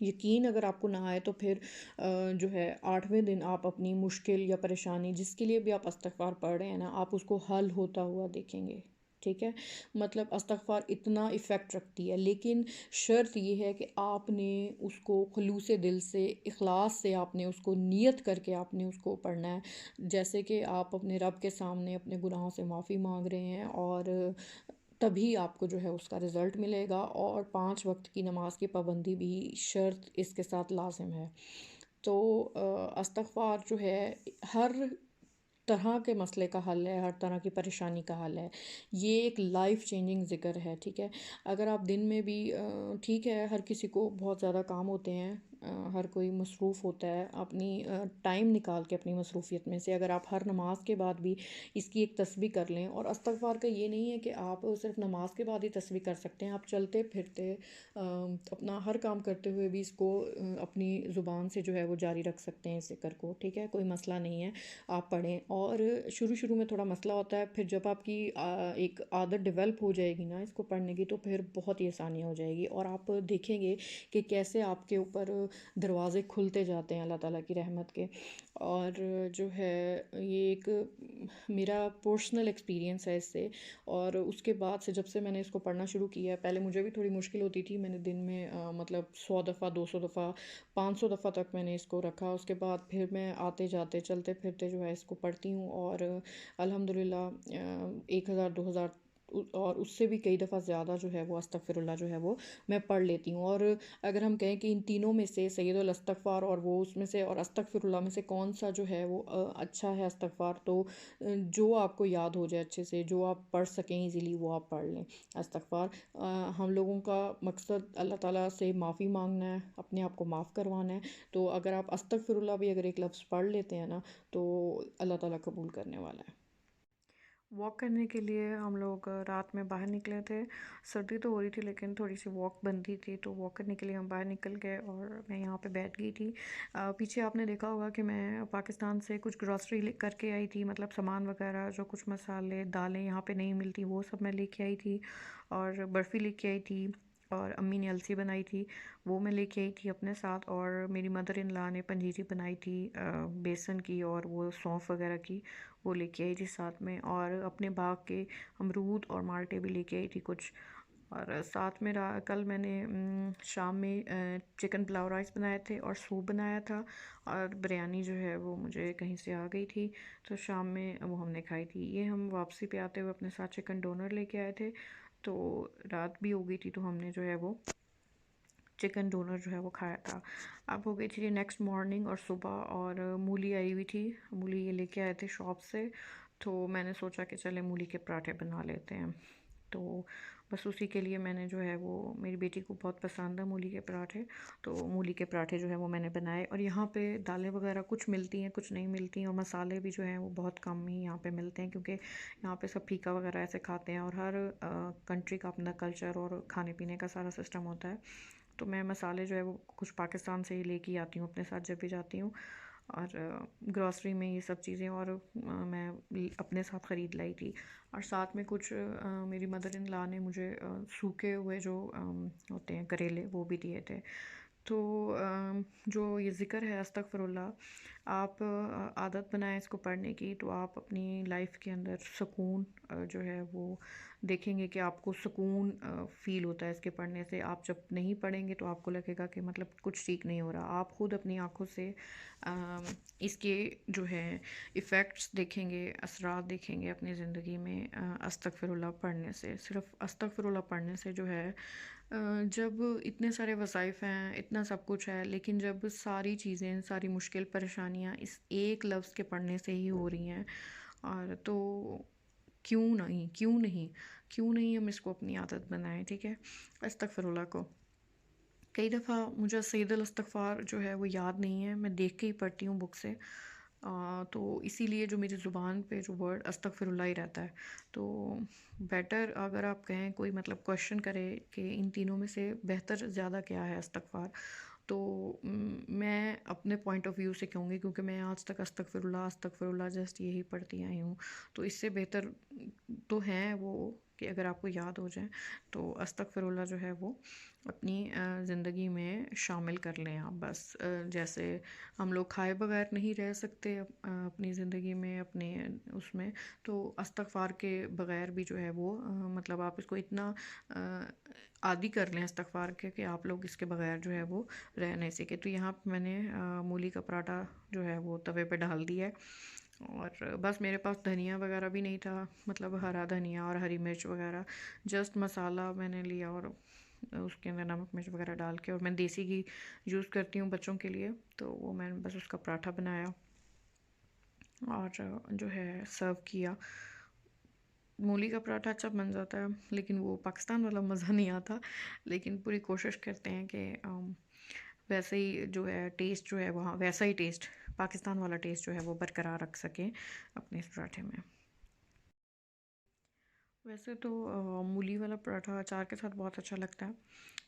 یقین اگر آپ کو نہ آئے تو پھر جو ہے 8ویں دن آپ اپنی مشکل یا پریشانی جس کے لیے بھی آپ استغفار پڑھ رہے ہیں نا، آپ اس کو حل ہوتا ہوا دیکھیں گے، ٹھیک ہے؟ مطلب استغفار اتنا ایفیکٹ رکھتی ہے، لیکن شرط یہ ہے کہ آپ نے اس کو خلوص دل سے، اخلاص سے آپ نے اس کو نیت کر کے آپ نے اس کو پڑھنا ہے، جیسے کہ آپ اپنے رب کے سامنے اپنے گناہوں سے معافی مانگ رہے ہیں، اور تبھی آپ کو جو ہے اس کا رزلٹ ملے گا، اور 5 وقت کی نماز کی پابندی بھی شرط اس کے ساتھ لازم ہے۔ تو استغفار جو ہے ہر طرح کے مسئلے کا حل ہے، ہر طرح کی پریشانی کا حل ہے، یہ ایک لائف چینجنگ ذکر ہے، ٹھیک ہے؟ اگر آپ دن میں بھی ٹھیک ہے ہر کسی کو بہت زیادہ کام ہوتے ہیں، ہر کوئی مصروف ہوتا ہے اپنی ٹائم نکال کے اپنی مصروفیت میں سے، اگر آپ ہر نماز کے بعد بھی اس کی ایک تسبیح کر لیں، اور استغفار کا یہ نہیں ہے کہ آپ صرف نماز کے بعد ہی تسبیح کر سکتے ہیں، آپ چلتے پھرتے اپنا ہر کام کرتے ہوئے بھی اس کو اپنی زبان سے جو ہے وہ جاری رکھ سکتے ہیں اس ذکر کو، ٹھیک ہے؟ کوئی مسئلہ نہیں ہے، آپ پڑھیں۔ اور شروع میں تھوڑا مسئلہ ہوتا ہے، پھر جب آپ کی ایک عادت ڈیولپ ہو جائے گی نا اس کو پڑھنے کی، تو پھر بہت ہی آسانی ہو جائے گی، اور آپ دیکھیں گے کہ کیسے آپ کے اوپر دروازے کھلتے جاتے ہیں اللہ تعالیٰ کی رحمت کے۔ اور جو ہے یہ ایک میرا پرسنل ایکسپیرینس ہے اس سے، اور اس کے بعد سے جب سے میں نے اس کو پڑھنا شروع کیا ہے، پہلے مجھے بھی تھوڑی مشکل ہوتی تھی، میں نے دن میں مطلب 100 دفعہ 200 دفعہ 500 دفعہ تک میں نے اس کو رکھا، اس کے بعد پھر میں آتے جاتے چلتے پھرتے جو ہے اس کو پڑھتی ہوں، اور الحمدللہ 1000 2000 اور اس سے بھی کئی دفعہ زیادہ جو ہے وہ استغفر اللہ جو ہے وہ میں پڑھ لیتی ہوں۔ اور اگر ہم کہیں کہ ان تینوں میں سے سید الاستغفار اور وہ اس میں سے اور استغفر اللہ میں سے کون سا جو ہے وہ اچھا ہے استغفار، تو جو آپ کو یاد ہو جائے اچھے سے، جو آپ پڑھ سکیں ایزیلی، وہ آپ پڑھ لیں استغفار۔ ہم لوگوں کا مقصد اللہ تعالیٰ سے معافی مانگنا ہے، اپنے آپ کو معاف کروانا ہے، تو اگر آپ استغفر اللہ بھی اگر ایک لفظ پڑھ لیتے ہیں نا، تو اللہ تعالیٰ قبول کرنے والا ہے۔ واک کرنے کے لیے ہم لوگ رات میں باہر نکلے تھے، سردی تو ہو رہی تھی لیکن تھوڑی سی واک بنتی تھی، تو واک کرنے کے لیے ہم باہر نکل گئے، اور میں یہاں پہ بیٹھ گئی تھی۔ پیچھے آپ نے دیکھا ہوگا کہ میں پاکستان سے کچھ گروسری کر کے آئی تھی، مطلب سامان وغیرہ، جو کچھ مسالے دالیں یہاں پہ نہیں ملتی وہ سب میں لے کے آئی تھی، اور برفی لے کے آئی تھی، اور امی نے السی بنائی تھی وہ میں لے کے آئی تھی اپنے ساتھ، اور میری مدر ان لا نے پنجیری بنائی تھی بیسن کی اور وہ سونف وغیرہ کی، وہ لے کے آئی تھی ساتھ میں، اور اپنے باغ کے امرود اور مالٹے بھی لے کے آئی تھی کچھ، اور ساتھ میں کل میں نے شام میں چکن پلاؤ رائس بنائے تھے اور سوپ بنایا تھا، اور بریانی جو ہے وہ مجھے کہیں سے آ گئی تھی، تو شام میں وہ ہم نے کھائی تھی۔ یہ ہم واپسی پہ آتے ہوئے اپنے ساتھ چکن ڈونر لے کے آئے تھے، تو رات بھی ہو گئی تھی، تو ہم نے جو ہے وہ چکن ڈونر جو ہے وہ کھایا تھا۔ اب ہو گئی تھی نیکسٹ مارننگ اور صبح، اور مولی آئی ہوئی تھی، مولی یہ لے کے آئے تھے شاپ سے، تو میں نے سوچا کہ چلے مولی کے پراٹھے بنا لیتے ہیں، تو بس اسی کے لیے میں نے جو ہے وہ، میری بیٹی کو بہت پسند ہے مولی کے پراٹھے، تو مولی کے پراٹھے جو ہے وہ میں نے بنائے، اور یہاں پہ دالیں وغیرہ کچھ ملتی ہیں کچھ نہیں ملتی ہیں، اور مسالے بھی جو ہیں وہ بہت کم ہی یہاں پہ ملتے ہیں، کیونکہ یہاں پہ سب پھیکا وغیرہ ایسے کھاتے ہیں، اور ہر کنٹری کا اپنا کلچر اور کھانے پینے کا سارا سسٹم ہوتا ہے، تو میں مسالے جو ہے وہ کچھ پاکستان سے ہی لے کے آتی ہوں اپنے ساتھ جب بھی جاتی ہوں، اور گروسری میں یہ سب چیزیں اور میں اپنے ساتھ خرید لائی تھی، اور ساتھ میں کچھ میری مدر ان لا نے مجھے سوکھے ہوئے جو ہوتے ہیں کریلے وہ بھی دیے تھے۔ تو جو یہ ذکر ہے استغفر اللہ، آپ عادت بنائیں اس کو پڑھنے کی، تو آپ اپنی لائف کے اندر سکون جو ہے وہ دیکھیں گے کہ آپ کو سکون فیل ہوتا ہے اس کے پڑھنے سے۔ آپ جب نہیں پڑھیں گے تو آپ کو لگے گا کہ مطلب کچھ ٹھیک نہیں ہو رہا، آپ خود اپنی آنکھوں سے اس کے جو ہے ایفیکٹس دیکھیں گے، اثرات دیکھیں گے اپنی زندگی میں استغفر اللہ پڑھنے سے۔ صرف استغفر اللہ پڑھنے سے جو ہے جب اتنے سارے وظائف ہیں، اتنا سب کچھ ہے، لیکن جب ساری چیزیں، ساری مشکل پریشانیاں اس ایک لفظ کے پڑھنے سے ہی ہو رہی ہیں، اور تو کیوں نہیں ہم اس کو اپنی عادت بنائیں، ٹھیک ہے؟ استغفر اللہ کو کئی دفعہ مجھے سید الاستغفار جو ہے وہ یاد نہیں ہے، میں دیکھ کے ہی پڑھتی ہوں بک سے، تو اسی لیے جو میری زبان پہ جو ورڈ استغفر اللہ ہی رہتا ہے، تو بیٹر اگر آپ کہیں کوئی مطلب کویشچن کرے کہ ان تینوں میں سے بہتر زیادہ کیا ہے استغفار، تو میں اپنے پوائنٹ آف ویو سے کہوں گی، کیونکہ میں آج تک استغفر اللہ جسٹ یہی پڑھتی آئی ہوں، تو اس سے بہتر تو ہیں وہ کہ اگر آپ کو یاد ہو جائیں تو استغفر اللہ جو ہے وہ اپنی زندگی میں شامل کر لیں آپ بس. جیسے ہم لوگ کھائے بغیر نہیں رہ سکتے اپنی زندگی میں اپنے اس میں، تو استغفار کے بغیر بھی جو ہے وہ مطلب آپ اس کو اتنا عادی کر لیں استغفار کے کہ آپ لوگ اس کے بغیر جو ہے وہ رہ نہیں سکے. تو یہاں پہ میں نے مولی کا پراٹھا جو ہے وہ توے پہ ڈال دیا ہے، اور بس میرے پاس دھنیا وغیرہ بھی نہیں تھا، مطلب ہرا دھنیا اور ہری مرچ وغیرہ، جسٹ مسالہ میں نے لیا اور اس کے اندر نمک مرچ وغیرہ ڈال کے، اور میں دیسی گھی یوز کرتی ہوں بچوں کے لیے، تو وہ میں نے بس اس کا پراٹھا بنایا اور جو ہے سرو کیا. مولی کا پراٹھا اچھا بن جاتا ہے لیکن وہ پاکستان والا مزہ نہیں آتا، لیکن پوری کوشش کرتے ہیں کہ ویسے ہی جو ہے ٹیسٹ جو ہے وہاں ویسا ہی ٹیسٹ پاکستان والا ٹیسٹ جو ہے وہ برقرار رکھ سکیں اپنے اس پراٹھے میں. ویسے تو مولی والا پراٹھا اچار کے ساتھ بہت اچھا لگتا ہے،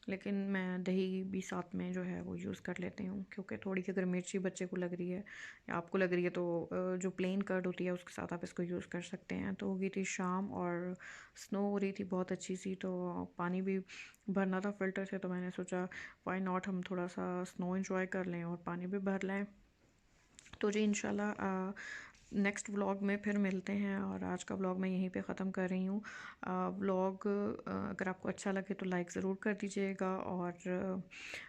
لیکن میں دہی بھی ساتھ میں جو ہے وہ یوز کر لیتی ہوں، کیونکہ تھوڑی سی اگر مرچی بچے کو لگ رہی ہے یا آپ کو لگ رہی ہے تو جو پلین کرڈ ہوتی ہے اس کے ساتھ آپ اس کو یوز کر سکتے ہیں. تو ہو گئی تھی شام اور سنو ہو رہی تھی بہت اچھی سی، تو پانی بھی بھرنا تھا فلٹر سے، تو میں نے سوچا وائی ناٹ ہم تھوڑا سا سنو انجوائے کر لیں اور پانی بھی بھر لیں. تو جی انشاءاللہ نیکسٹ ولاگ میں پھر ملتے ہیں، اور آج کا ولاگ میں یہیں پہ ختم کر رہی ہوں. ولاگ اگر آپ کو اچھا لگے تو لائک ضرور کر دیجیے گا، اور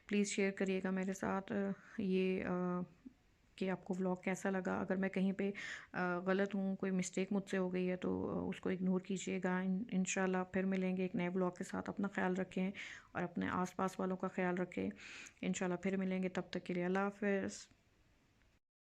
پلیز شیئر کریے گا میرے ساتھ یہ کہ آپ کو ولاگ کیسا لگا. اگر میں کہیں پہ غلط ہوں، کوئی مسٹیک مجھ سے ہو گئی ہے تو اس کو اگنور کیجیے گا. انشاءاللہ پھر ملیں گے ایک نئے ولاگ کے ساتھ. اپنا خیال رکھیں اور اپنے آس پاس والوں کا خیال رکھیں. انشاءاللہ پھر ملیں گے، تب تک کے لیے اللہ حافظ.